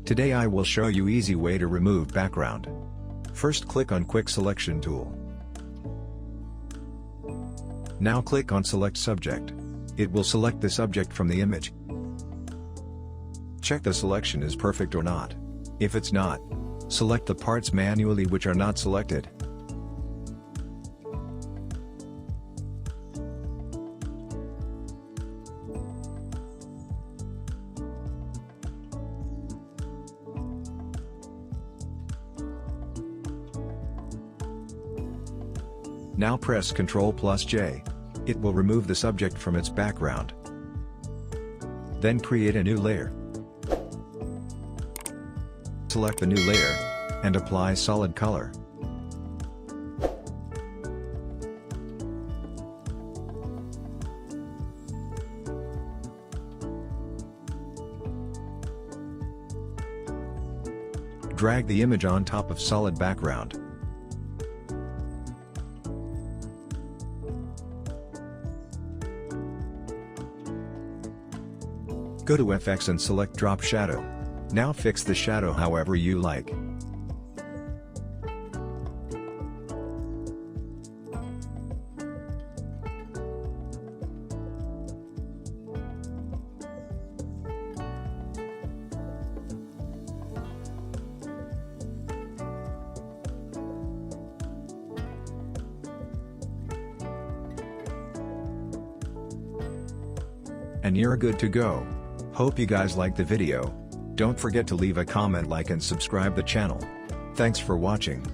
Today I will show you easy way to remove background. First click on Quick Selection tool. Now click on Select Subject. It will select the subject from the image. Check the selection is perfect or not. If it's not, select the parts manually which are not selected. Now press Ctrl+J. It will remove the subject from its background. Then create a new layer. Select the new layer, and apply solid color. Drag the image on top of solid background. Go to FX and select Drop Shadow. Now fix the shadow however you like. And you're good to go. Hope you guys liked the video. Don't forget to leave a comment, like and subscribe the channel. Thanks for watching.